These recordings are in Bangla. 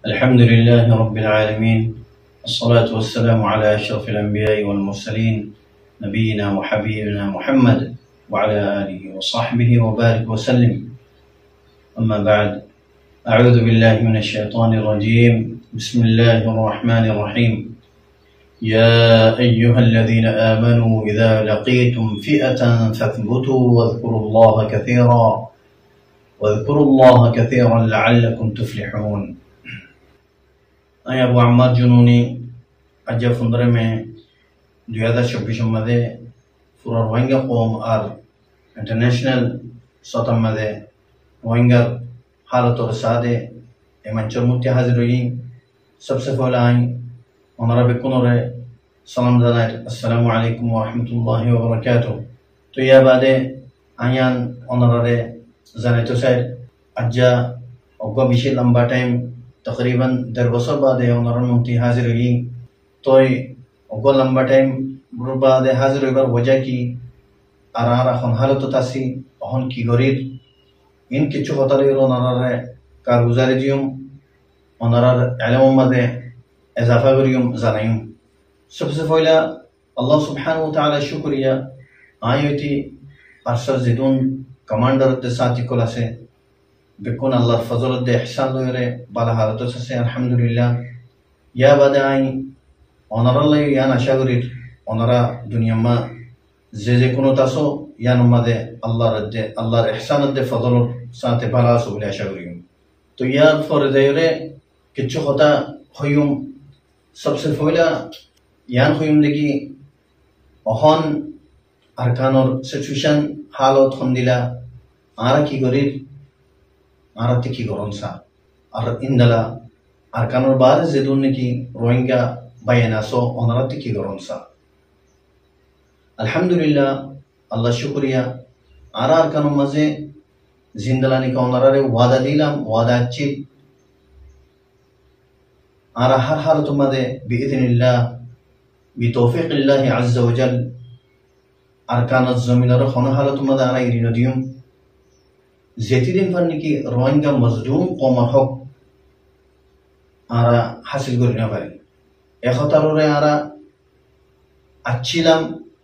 الحمد لله رب العالمين، الصلاة والسلام على أشرف الأنبياء والمرسلين نبينا وحبيبنا محمد وعلى آله وصحبه وبارك وسلم. أما بعد، أعوذ بالله من الشيطان الرجيم. بسم الله الرحمن الرحيم. يا أيها الذين آمنوا إذا لقيتم فئة فاثبتوا واذكروا الله كثيرا لعلكم تفلحون. أبو عمار جنوني أجا فندر में 2026 मध्ये पूरा रोहिंग्या قوم और इंटरनेशनल सतम मध्ये रोहिंग्या हालत और सादे एमंचर मुत्या हाजिर हुई। सबसे पहले आई हमारा बेकुनरे सलाम दानार अस्सलामु अलैकुम व रहमतुल्लाहि व बरकातुह। तो यह बादे आयान हमारे जाने तो शायद अज्जा और बिशी लंबा टाइम तकरीबन 10 बছর বাদে ওনার মুক্তি হাজির হই। তো ওগো লম্বা টাইম বাদে হাজির হইবার वजह কি আর আর এখন হালত তাসি এখন কি গরির ইন কিছু হতারে ওনারে কারগুজারি দিম ওনার ইলম মধ্যে ইজাফা করিম জানাইম। सबसे पहला अल्लाह सुब्हानहु व तआला शुक्रिया आयती अरशद जिदुन कमांडर दे साथी कोला से बेकुन अल्लाह फजल दे ihsan लोरे बाला हालत से अल्हम्दुलिल्लाह। या बादे आई ओनरल्ले या नशागरिर ओनरा दुनिया मा जे कोनो तासो या नमादे अल्लाह रद्दे अल्लाह ihsan दे फजल साथे बाला सुबले आशागरिम। तो या फरदेरे किछु होता होयुम। सबसे पहला यान होयुम देखि ओहन अरकानर सिचुएशन हालत खंदिला आरा की गरिर आरती की गरंसा और इंदला अरकानर बाद जेदुन की रोहिंग्या बयानासो ओनरती की गरंसा। अल्हम्दुलिल्लाह अल्लाह शुक्रिया आरा अरकानर मजे जिंदलानी का ओनरारे वादा दिलाम वादा अच्छी आरा हर हालत मदे बिइذनिल्लाह बितौफीक़िल्लाह अज़्ज़ा व जल अरकान ज़मीनर खन हालत मदे आरा इरिनदियम जेती दिन फन्नी की रोहिंग्या मजलूम कौम हक आरा हासिल करिना पारे एखतारोरे आरा अच्छीलाम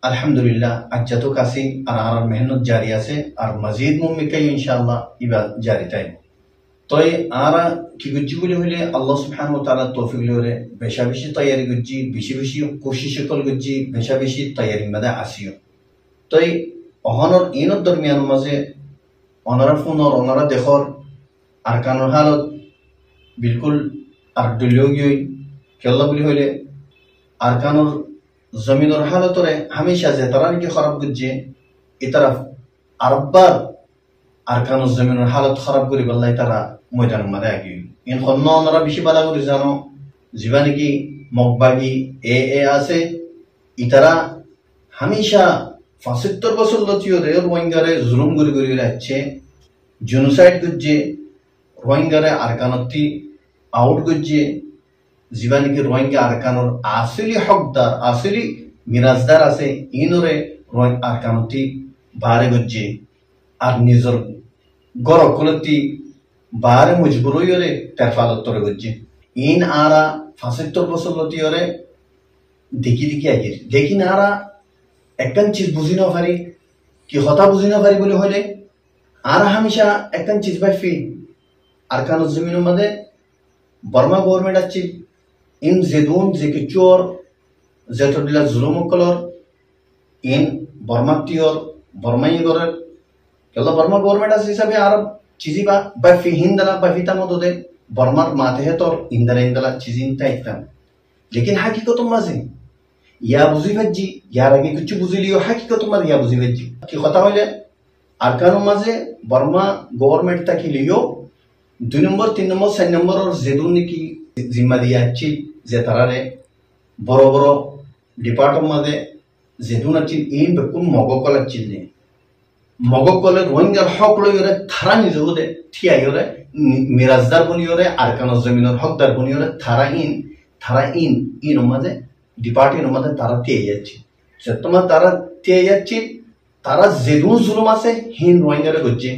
अल्हम्दुलिल्लाह अच्छा तो कासी आरा मेहनत जारी আছে আর মজিদ মুমিকাই ইনশাআল্লাহ ইবা জারি তাই। तो आरा की गुज्जी बोले हले अल्लाह सुब्हानहु व तआला तौफीक लोरे बेशा बेशी तैयारी गुज्जी बेशी बेशी कोशिश कल गुज्जी बेशा बेशी तैयारी मदा आसियो। तो अहनर इनर दरमियान मजे ओनरा फुनर ओनरा देखर अरकानर हालत बिल्कुल अर्दुलियोगी केल्ला बोले हले अरकानर जमीनर हालतरे हमेशा जे तरान की खराब गुज्जे इतरफ अरबार अरकानर जमीनर हालत खराब करी बल्लाई तारा मैदान मदे आगी इन खन्ना ओनरा बिशी बाला करी जानो जीवानी की मकबागी ए आसे इतरा हमेशा 75 বছর লতিও রে রোহিঙ্গারে জুলুম করি রাখছে জেনোসাইড করছে রোহিঙ্গারে আরকানতি আউট করছে জীবানি কি রোহিঙ্গা আরকানর আসলি হকদার আসলি মিরাজদার আছে ইনরে রোহিঙ্গা আরকানতি বারে করছে আর নিজর গরকলতি বারে মজবুর হইরে তেরফালত তরে করছে ইন আরা 75 বছর লতিও রে দেখি আগির দেখি না আরা একখান चीज बुझी ना पारी कि हता बुझी ना पारी बोले हले आरा हमेशा एकखान चीज बाफी अरकान जमीन मदे बर्मा गवर्नमेंट अच्छी इन जेदुन जेके चोर जेतोडिला जुलुम कलर इन बर्मा तियोर बर्माई गरे केला बर्मा गवर्नमेंट আছে হিসাবে আর চিজি বা বাফি হিন্দলা বাফিতা মদদে बर्मार माथे है तो इंदला चीजिन ताइताम। लेकिन हकीकत मजे या बुझी भज्जी यार आगे कुछ बुझी लियो हकीकत मर या बुझी भज्जी कि কথা হলে আরকান মাঝে बर्मा गवर्नमेंट ताकि लियो 2 नंबर 3 नंबर 4 नंबर और जेदुन की जिम्मा दिया अच्छी जे तरारे बड़ो बड़ो डिपार्टमेंट मादे जेदुन अच्छी इन बेकुन मगकल अच्छी ने मगकल रोहिंग्या हक लयरे थारा निजोदे थियायोरे मिराजदार बनियोरे अरकान जमीनर हकदार बनियोरे थारा इन मादे डिपार्टमेंट मध्य तारा तेयाची जतमा तारा तेयाची तारा जेदुन जुलुम আছে হিন রোহিঙ্গারে গজ্জে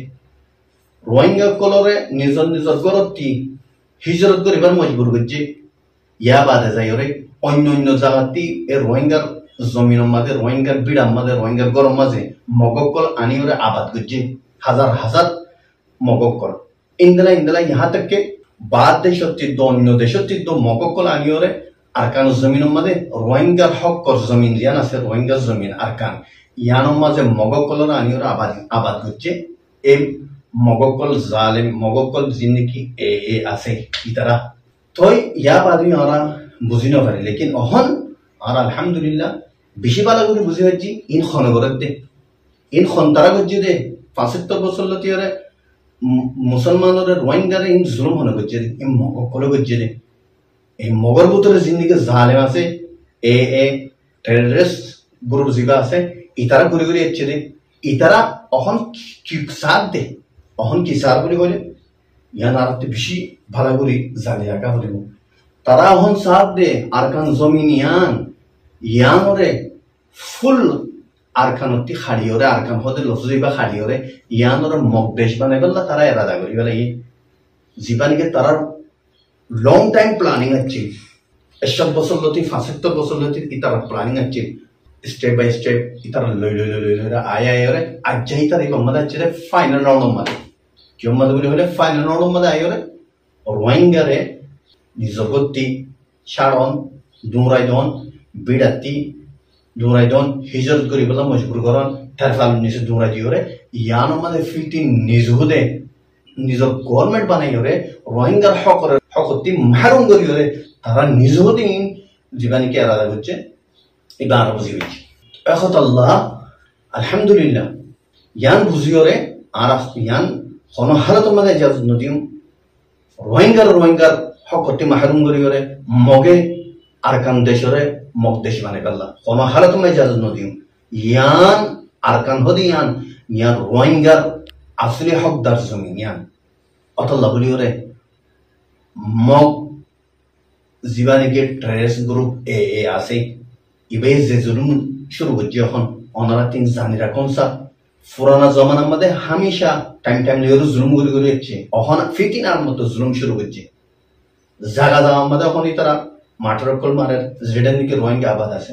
रोहिंग्या कलरे निजर निजर गरती হিজরত করিবার মজবুর করছে ইয়া বাদে যাই ওরে অন্য অন্য জায়গাতে এ রোহিঙ্গার জমিনের মাঝে রোহিঙ্গার বিড়ার মাঝে রোহিঙ্গার গরম মাঝে মগকল আনি ওরে আবাদ করছে হাজার হাজার মগকল ইন্দলা ইহা থেকে বাদ দেশত্ব অন্য দেশত্ব মগকল আনি ওরে আরকান জমিনের মাঝে রোহিঙ্গার হকর জমিন জিয়ান আছে রোহিঙ্গার জমিন আরকান ইয়ানোর মাঝে মগকলর আনি ওরে আবাদ করছে এই মগকল জালেম মগকল জিন্দিগি এ আছে ইতারা তই ইয়া বাদি ওরা বুঝি নপারে লেকিন অহন আর আলহামদুলিল্লাহ বেশি ভালো করে বুঝি হচ্ছি ইন খনগরত দে ইন খন্তারা করছি দে ৭৫ বছর লতি ওরে মুসলমানের রোহিঙ্গারে ইন জুলুম হনে করছে দে ইন মগকলে করছে দে এই মগর ভিতরে জিন্দিগি জালেম আছে এ টেররিস্ট গ্রুপ জিবা আছে ইতারা ঘুরে ঘুরে যাচ্ছে দে ইতারা অহন কি সাথ দে অহন কি সার বলে বলে ইয়ান আর বেশি ভালো করে জানি রাখা হলে তারা অহন সাথ দে আরকান জমিন ইয়ান ওরে ফুল আরকানতি খাড়ি ওরে আরকান হতে লফজিবা খাড়ি ওরে ইয়ান ওরে মকদেশ বানাই বললা তারা এরাদা করি বলে এই জীবানিকে তারা লং টাইম প্ল্যানিং আছে ৭০ বছর লতি ৭৫ বছর লতি ইতারা প্ল্যানিং আছে স্টেপ বাই স্টেপ ইতারা লই আয় ওরে আজ যাই তার এই গম্মাদ আছে ফাইনাল রাউন্ড মাদে কি গম্মাদ বলে হলে ফাইনাল রাউন্ড মাদে আয় ওরে রোহিঙ্গারে জগত্তি সারণ দুরাইদন বিড়াতি দুরাইদন হিজরত করি বলা মজবুর করন তার ফাল নিচে দুরাই দিওরে ইয়ানো মাদে ফিলটি নিজহুদে নিজ গভর্নমেন্ট বানাই ওরে রোহিঙ্গার হকতি মারুম করি ওরে তারা নিজহুদে জীবানীকে আলাদা করছে এবার আরো বুঝি হয়েছে এখন আল্লাহ আলহামদুলিল্লাহ ইয়ান বুঝি ওরে আর ইয়ান হনহারত মাদে ইজাজত নদিম রোহিঙ্গার হকতি মাহরুম করি ওরে মগে আরকান দেশরে মগ দেশ বানাই পারলা হনহারত মাদে ইজাজত নদিম ইয়ান আরকান হদি ইয়ান রোহিঙ্গার আসলে হকদার জমিন ইয়ান অতল্লা বলি ওরে মগ জীবানীকে টেররিস্ট গ্রুপ এ আছে ইবে যে জুলুম শুরু করছে এখন ওনারা তিন জানি রাখুন সা পুরানা জমানার মধ্যে হামেশা টাইম লিওর জুলুম করে যাচ্ছে এখন ফিটিনার মতো জুলুম শুরু করছে জাগা জাগার মধ্যে এখন তারা মাঠের কল মারের যেটার দিকে রোহিঙ্গা আবাদ আছে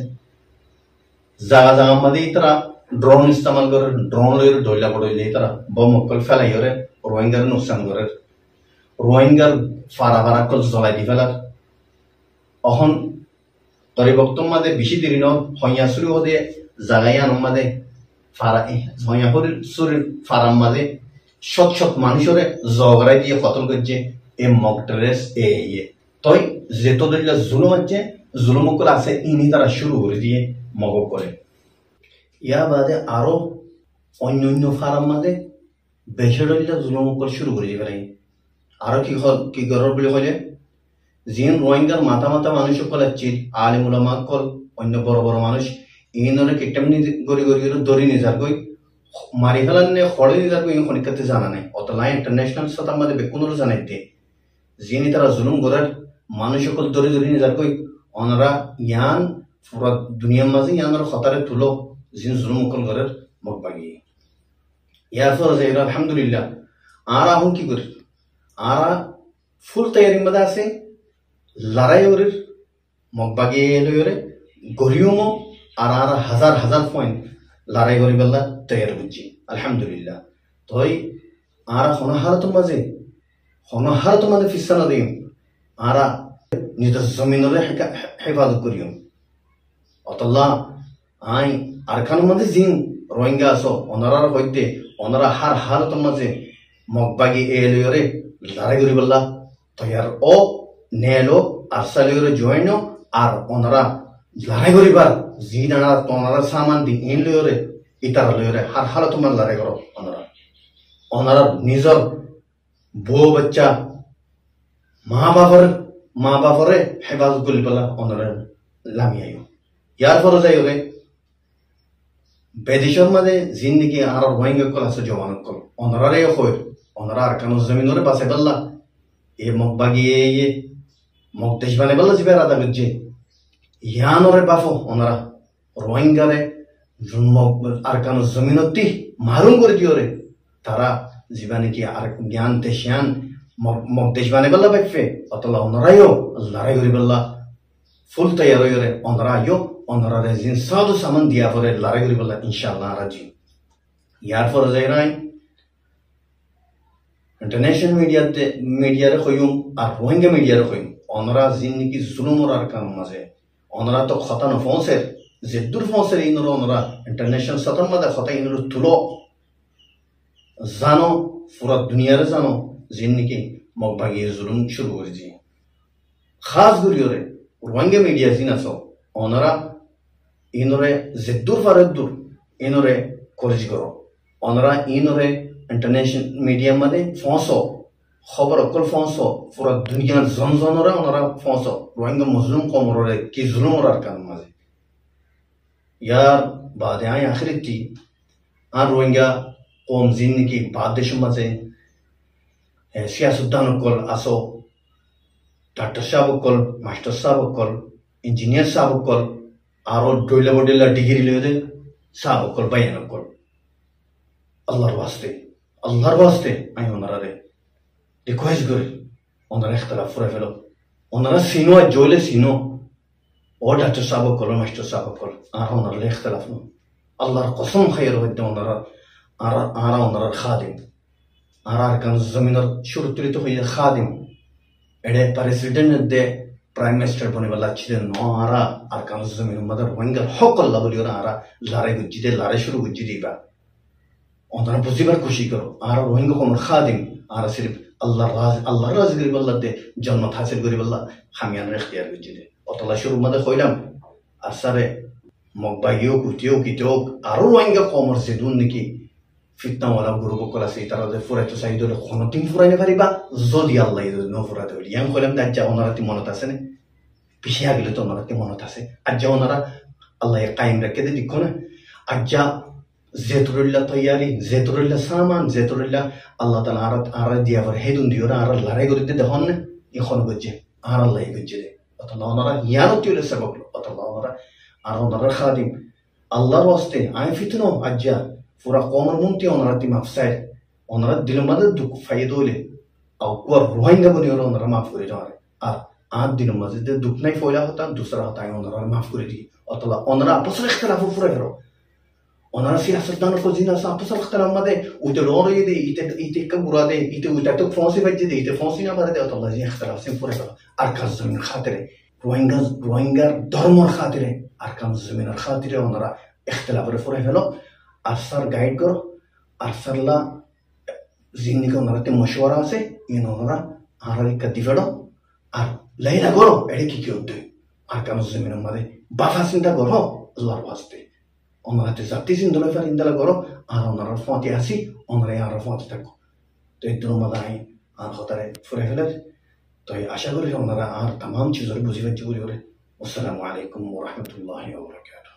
জাগা জাগার মধ্যে তারা ড্রোন ইস্তেমাল করে ড্রোন লইরে ডইলা বড়ইলে তারা বম কল ফেলাই ওরে রোহিঙ্গার নুকসান করে রোহিঙ্গার ফারা কল জ্বলাই দি ফেলার এখন তরিবক্তম মাদে বেশি দেরি ন হইয়া শুরু হদে জাগাইয়ান মাদে ফারা হইয়া শরীর ফারাম মাদে শত মানুষরে জগড়াই দিয়ে কতল করছে এ মক টেরেস তই যেত দলিলা জুলুম আছে জুলুম করে আছে ইনি তারা শুরু করে দিয়ে মগ করে ইয়া বাদে আরো অন্য ফারাম মাদে বেশি দলিলা জুলুম করে শুরু করে দিয়ে আরো কি গরর বলে কইলে জিন রোহিঙ্গার মাথা মানুষ কল আলিম উলামা কল অন্য বড় মানুষ ইনরে কেটেমনি গরি দরি নিজার কই মারি ফেলান নে খড়ে নিজার কই খনিকাতে জানা নাই অতলা ইন্টারন্যাশনাল সাতার মধ্যে বেকুনর জানাইতে জিনি তারা জুলুম করার মানুষ কল দরি নিজার কই ওনারা ইয়ান পুরা দুনিয়ার মাঝে ইয়ানর খতারে তুলো জিন জুলুম কল করার মগ বাগি ইয়ার পর যে আলহামদুলিল্লাহ আর আহুন কি করি আর ফুল তৈরি মধ্যে আছে লড়াই ওরে মগবাগি লইরে গরিয়মো আর হাজার পয়েন্ট লড়াই করি বেলা তৈরি হচ্ছি আলহামদুলিল্লাহ তই আর হনহারত মাঝে ফিসানা দিম আর নিজের জমিনরে হেফাজত করিও অতল্লা আই আরখান মাঝে জিন রোহিঙ্গা আছো ওনারার হইতে ওনারা হারত মাঝে মগবাগি লইরে লড়াই করি বেলা তৈয়ার ও নেলো আরসালিওরে জয়েনো আর ওনারা লড়াই করিবার জি দাঁড়া তোনারা সামান দি ইন লইরে ইতারা লইরে হার তোমার লড়াই করো ওনারা নিজর বউ বাচ্চা মা বাপরে হেফাজত করি পেলা ওনারা লামি আইও ইয়ার পরে যাই ওরে বেদিশর মাঝে জিন্দিগি আর রোহিঙ্গা কল আছে জওয়ান কল ওনারারে কই ওনারা আর কানো জমিনরে বাসে পেলা এ মগবাগিয়ে মগদেশ বানে বললো যে বেড়াদা করছে ইয়ানরে বাফো ওনারা রোহিঙ্গারে আর কান জমিনতি মারুম করে দিও রে তারা জীবানে কি আর জ্ঞান তেশিয়ান মগ দেশ বানে বল্লা বাইফে অতলা অনরাইও লড়াই করি বল্লা ফুল তৈয়ার হয়ে অনরা আইও অনরারে জিন সাদু সামান দিয়া পরে লড়াই করি বল্লা ইনশাআল্লাহ রাজি ইয়ার পরে যাই নাই ইন্টারন্যাশনাল মিডিয়ারে কইম আর রোহিঙ্গা মিডিয়ারে কইম অনরা জিন নাকি জুলুমর আর কাম মাঝে অনরা তো খতানো ফোঁসের জেদ্দুর ফোঁসের ইনর অনরা ইন্টারন্যাশনাল সতন মাদা খতা ইনর তুলো জানো পুরা দুনিয়ারে জানো জিন নাকি মগ ভাগিয়ে জুলুম শুরু করে দিয়ে খাস গুলিওরে রোহিঙ্গা মিডিয়া জিন আছো অনরা ইনরে জেদ্দুর ফারেদ্দুর ইনরে কলেজ করো অনরা ইনরে ইন্টারন্যাশনাল মিডিয়া মাঝে ফোঁসো খবর অকল ফোঁসো পুরা দুনিয়ার জনজনরা ওনারা ফোঁসো রোহিঙ্গা মুসলিম কমরে কি জুলুম আর কান মাঝে ইয়ার বাদে আই আখরিতি আর রোহিঙ্গা কম জিন নাকি বাদ দেশের মাঝে সিয়াসুদ্দান অকল আসো ডাক্তার সাহেব অকল মাস্টার সাহেব অকল ইঞ্জিনিয়ার সাহেব অকল আরো ডইলা বডিলা ডিগ্রি লইলে সাহেব অকল বাইন অকল আল্লাহর ওয়াস্তে আমি ওনারা রিকোয়েস্ট করি ওনারা ইখতলাফ করে ফেলো ওনারা সিনো আর জইলে সিনো ও ডাক্তার সাহেব অকল মাস্টার সাহেব অকল আর ওনারা ইখতলাফ নো আল্লাহর কসম খাইর হইতে ওনারা আর ওনারা খাদিম আর কান জমিনের সুরতুলিত হইয়া খাদিম এডে প্রেসিডেন্ট দে প্রাইম মিনিস্টার বনিবাল্লা ছিলেন আরা আর কান জমিন মধ্যে রোহিঙ্গার হক আল্লাহ বলি ওরা আরা লড়াই গুজ্জি দে লড়াই শুরু গুজ্জি দিবা ওনারা বুঝিবার খুশি করো আর রোহিঙ্গা কোন খাদিম আর সির্ফ আল্লাহর রাজ গরিব আল্লাহ দে জন্মত হাসিল গরিব আল্লাহ হামিয়ান এখতিয়ার গুজ্জি দে অতলা শুরু মধ্যে কইলাম আর সারে মগবাগিও কুটিও কিতেও আরো রোহিঙ্গা কমর সেদুন নাকি ফিতনাওয়ালা গুরু বকল আছে তারা যে ফুরাইতো চাইদ হলে কোনোদিন ফুরাইনে পারিবা যদি আল্লাহ ন ফুরাতে হলি ইয়াং কইলাম আজ যা ওনারা তি মনত আছে না পিছিয়ে গেলে তো ওনারা তি মনত আছে আজ যা ওনারা আল্লাহ কায়েম রেখে দে দেখো না আজ যা জেতুরুল্লাহ তৈয়ারি জেতুরুল্লাহ সামান জেতুরুল্লাহ আল্লাহ তালা আর দিয়া পর হেদুন দিও না আর লড়াই করে দিতে হন না এখন গজ্জে আর আল্লাহ গজ্জে দে অতলা ওনারা ইয়ানো তিউলে সবক অতলা ওনারা আর ওনারা খাদিম আল্লাহর ওয়াস্তে আই ফিতনো আজ যা পুরা কমর মুন্তি ওনারা তি মাফ চাই ওনারা দিলের মাঝে দুঃখ ফাইদ হইলে আর কুয়ার রোহিঙ্গা বনি ওনারা মাফ করে দেওয়ার আর দিলের মাঝে দুঃখ নাই ফয়লা হতা দুসরা হতা ওনারা মাফ করে দিই অতলা ওনারা আপসের ইখতিলাফ পুরা ফেরো ওনারা সিয়াসতদান কো জিনা সা আপসের ইখতিলাফ মাঝে উইতে লড়াই দে ইতে কাবুরা দে ইতে উইটা তো ফোঁসি বাজে দে ইতে ফোঁসি না বাজে অতলা জি ইখতিলাফ সিম পুরা ফেরো আর কাজ জমিন খাতিরে রোহিঙ্গার ধর্মর খাতিরে আর কাজ জমিনের খাতিরে ওনারা ইখতিলাফের পুরা ফেলো আর স্যার গাইড করো আর স্যারলা জিন্দিকে ওনারাতে মশওয়ারা আছে ইন ওনারা আহারি কাদি ফেড়ো আর লাইলা করো এড়ে কি হতে আর কাম জমিনের মাঝে বাফা চিন্তা করো আল্লাহর ওয়াস্তে ওনারাতে জাতি চিন্তা ফের ইন্দালা করো আর ওনারা ফাঁতি আসি ওনারা আর ফাঁতি থাকো তো এই দুটোর মাঝে আই আর হতারে ফুরে ফেলে তো আশা করি ওনারা আর তাম চিজরে বুঝি পাচ্ছি বলি বলে আসসালামু আলাইকুম ওয়া রাহমাতুল্লাহি ওয়া বারাকাতুহু।